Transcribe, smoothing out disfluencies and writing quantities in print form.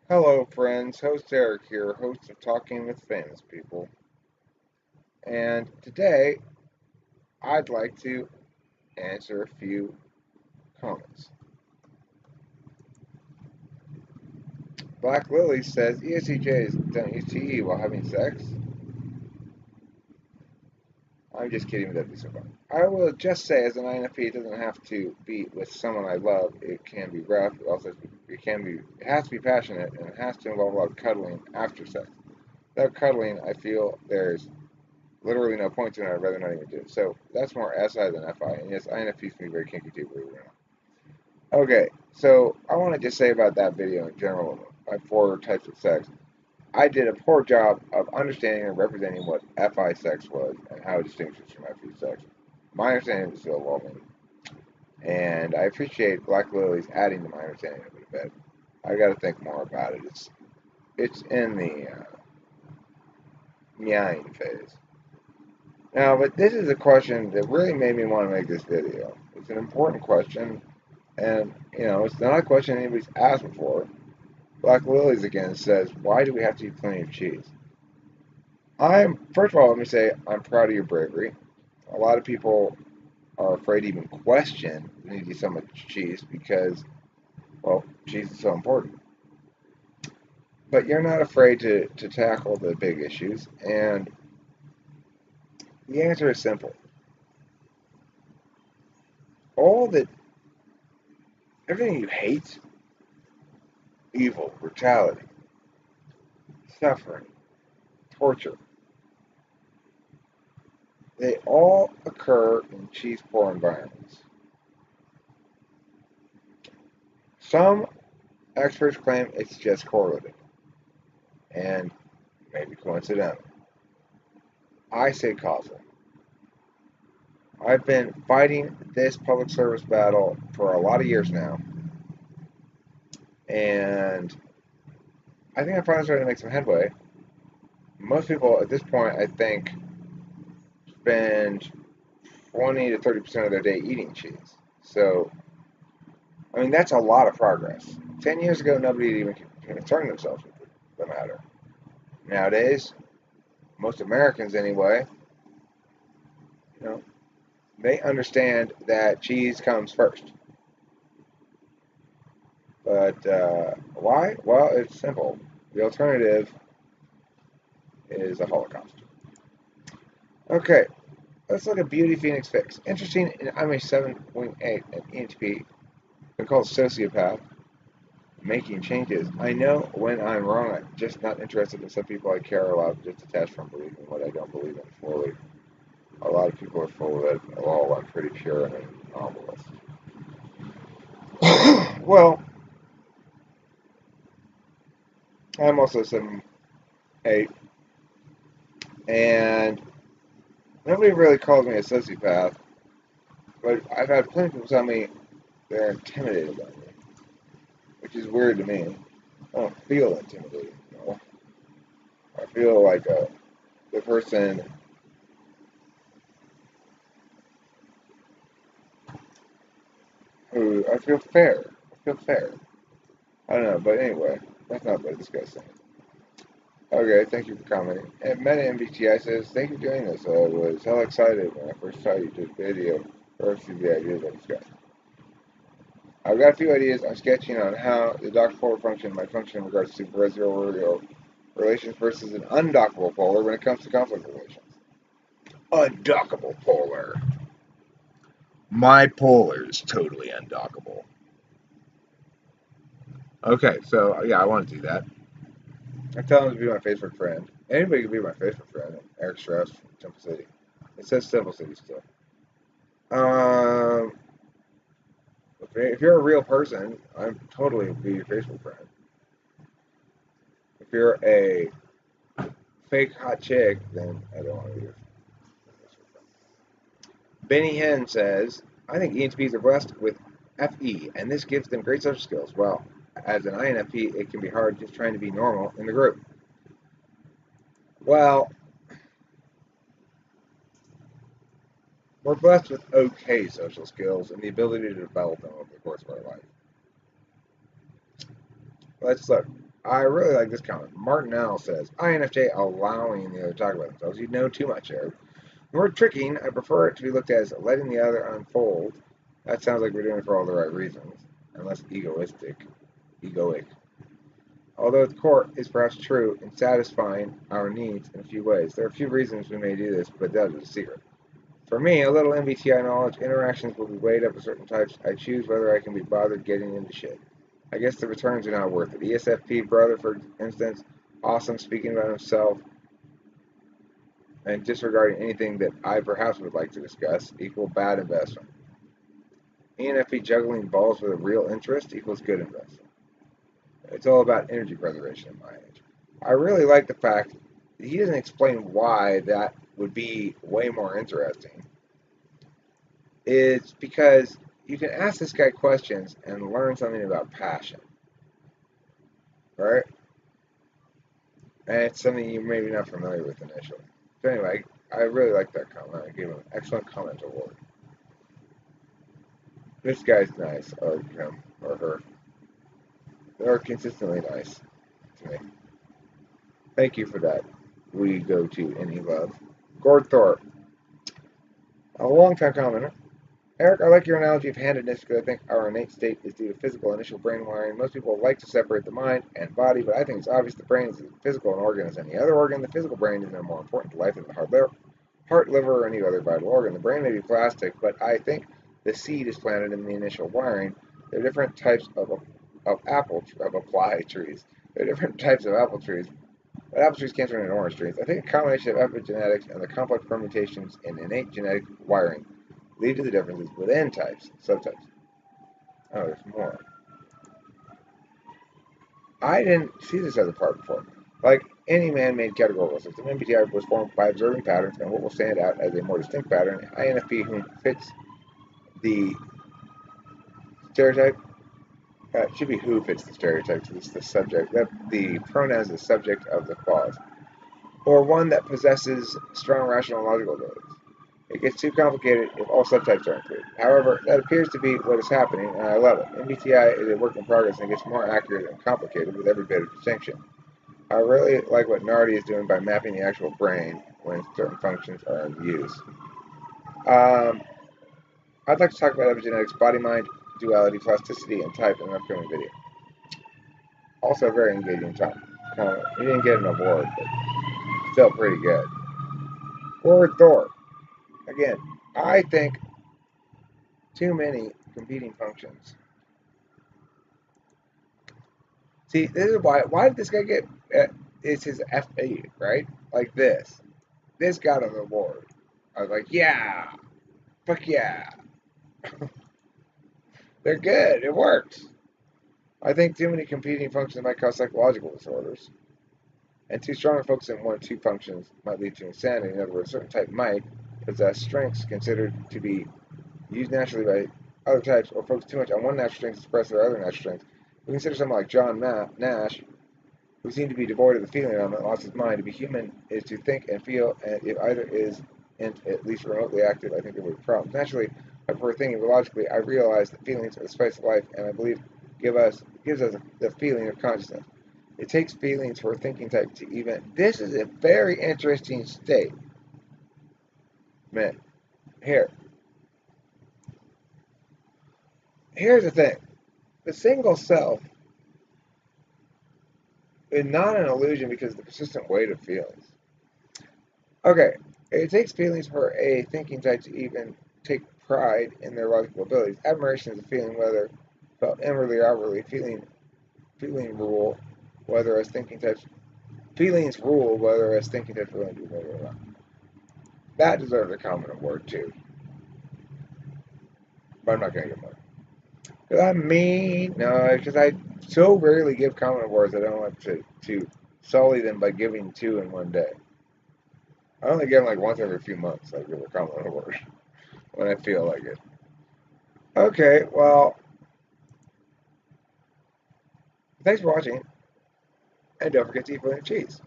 Hello, friends. Host Eric here, host of Talking with Famous People. And today, I'd like to answer a few comments. Black Lily says ESTJs don't use TE while having sex. I'm just kidding, but that'd be so fun. I will just say, as an INFP, it doesn't have to be with someone I love. It can be rough. It has to be passionate, and it has to involve a lot of cuddling after sex. Without cuddling, I feel there's literally no point to it. I'd rather not even do it. So that's more SI than FI. And yes, INFPs can be very kinky too, believe it or not. Okay, so I want to just say about that video in general, my 4 types of sex. I did a poor job of understanding and representing what FI sex was and how it distinguishes from FE sex. My understanding is still evolving, and I appreciate Black Lily's adding to my understanding of it a bit. I got to think more about it. It's in the meowing phase. Now, but this is a question that really made me want to make this video. It's an important question, and it's not a question anybody's asked before. Black Lilies again says, "Why do we have to eat plenty of cheese?" First of all, let me say I'm proud of your bravery. A lot of people are afraid to even question the need to eat so much cheese because, well, cheese is so important. But you're not afraid to tackle the big issues, and the answer is simple. All that, everything you hate, evil, brutality, suffering, torture, they all occur in cheese poor environments. Some experts claim it's just correlative and maybe coincidental. I say causal. I've been fighting this public service battle for a lot of years now, and I think I'm finally starting to make some headway. Most people at this point, I think, spend 20 to 30% of their day eating cheese. So, I mean, that's a lot of progress. 10 years ago, nobody even concerned themselves with the matter. Nowadays, most Americans anyway, you know, they understand that cheese comes first. But why? Well, it's simple. The alternative is a Holocaust. Okay, let's look at Beauty Phoenix Fix. Interesting, I'm a 7.8 at ENTP. They're called sociopath. Making changes. I know when I'm wrong. I'm just not interested in some people I care a lot, just detached from believing what I don't believe in fully. A lot of people are full of it. Oh, I'm pretty pure and a novelist. Well, I'm also 7.8, and nobody really calls me a sociopath, but I've had plenty of people tell me they're intimidated by me, which is weird to me. I don't feel intimidated, you know. I feel like the person who I feel fair. I feel fair. I don't know, but anyway, that's not what this guy's saying. Okay, thank you for commenting. And Meta MBTI says, thank you for doing this. I was hell excited when I first saw you do the video. First, the ideas I discussed. I've got a few ideas. I'm sketching on how the docked polar function might function in regards to real relations versus an undockable polar when it comes to conflict relations. Undockable polar. My polar is totally undockable. Okay, so yeah, I want to do that. I tell him to be my Facebook friend. Anybody can be my Facebook friend. Eric Strauss from Temple City. It says Temple City still. Um, if you're a real person, I'm totally be your Facebook friend. If you're a fake hot chick, then I don't want to be your Facebook friend. Benny Hinn says, I think ENTPs are blessed with FE, and this gives them great social skills. Well, as an INFP, it can be hard just trying to be normal in the group. Well, we're blessed with okay social skills and the ability to develop them over the course of our life. Let's look. I really like this comment. Martin L says, INFJ allowing the other to talk about themselves. You know too much, Eric. The word tricking, I prefer it to be looked at as letting the other unfold. That sounds like we're doing it for all the right reasons, unless egoic. Although at the core is perhaps true in satisfying our needs in a few ways. There are a few reasons we may do this, but that is a secret. For me, a little MBTI knowledge, interactions will be weighed up with certain types. I choose whether I can be bothered getting into shit. I guess the returns are not worth it. ESFP brother, for instance, awesome, speaking about himself and disregarding anything that I perhaps would like to discuss, equal bad investment. ENFP juggling balls with a real interest equals good investment. It's all about energy preservation in my age. I really like the fact that he doesn't explain why that would be way more interesting. It's because you can ask this guy questions and learn something about passion, right? And it's something you're maybe not familiar with initially. So anyway, I really like that comment. I gave him an excellent comment award. This guy's nice, or him, or her. They're consistently nice to me. Thank you for that. We go to Any Love. Gord Thorpe, a long-time commenter. Eric, I like your analogy of handedness because I think our innate state is due to physical initial brain wiring. Most people like to separate the mind and body, but I think it's obvious the brain is as physical an organ as any other organ. The physical brain is no more important to life than the heart, liver, or any other vital organ. The brain may be plastic, but I think the seed is planted in the initial wiring. There are different types of apply trees. There are different types of apple trees, but apple trees can't turn into orange trees. I think a combination of epigenetics and the complex permutations in innate genetic wiring lead to the differences within subtypes. Oh, there's more. I didn't see this other part before. Like any man-made categorical system, MBTI was formed by observing patterns and what will stand out as a more distinct pattern. INFP, whom fits the stereotype, it should be who fits the stereotype, because it's the subject. The pronoun is the subject of the clause. Or one that possesses strong rational and logical abilities. It gets too complicated if all subtypes are included. However, that appears to be what is happening, and I love it. MBTI is a work in progress and gets more accurate and complicated with every bit of distinction. I really like what Nardi is doing by mapping the actual brain when certain functions are in use. I'd like to talk about epigenetics, body-mind, duality, plasticity, and type in an upcoming video. Also, a very engaging time. He didn't get an award, but still pretty good. Word Thor. Again, I think too many competing functions. See, this is why did this guy get, it's his FA, right? Like this. This got an award. I was like, yeah, fuck yeah. They're good, it works. I think too many competing functions might cause psychological disorders. And too strong a focus on one or two functions might lead to insanity. In other words, a certain type might possess strengths considered to be used naturally by other types, or focus too much on one natural strength to suppress their other natural strengths. We consider someone like John Nash, who seemed to be devoid of the feeling element, lost his mind. To be human is to think and feel, and if either is at least remotely active, I think there would be problems. Naturally, I prefer thinking, but logically, I realize that feelings are the spice of life, and I believe gives us the feeling of consciousness. It takes feelings for a thinking type to even. This is a very interesting state. Man, here's the thing. The single self is not an illusion because of the persistent weight of feelings. Okay, it takes feelings for a thinking type to even take pride in their logical abilities. Admiration is a feeling, whether felt inwardly or outwardly. Feeling rule, whether as thinking types. Feelings rule, whether as thinking types willing to do better or not. That deserves a common award too. But I'm not going to give one. Because I'm mean. No, because I so rarely give common awards, I don't want to sully them by giving two in one day. I only give them like once every few months. I give a common award when I feel like it. Okay, well, thanks for watching, and don't forget to eat plenty of cheese.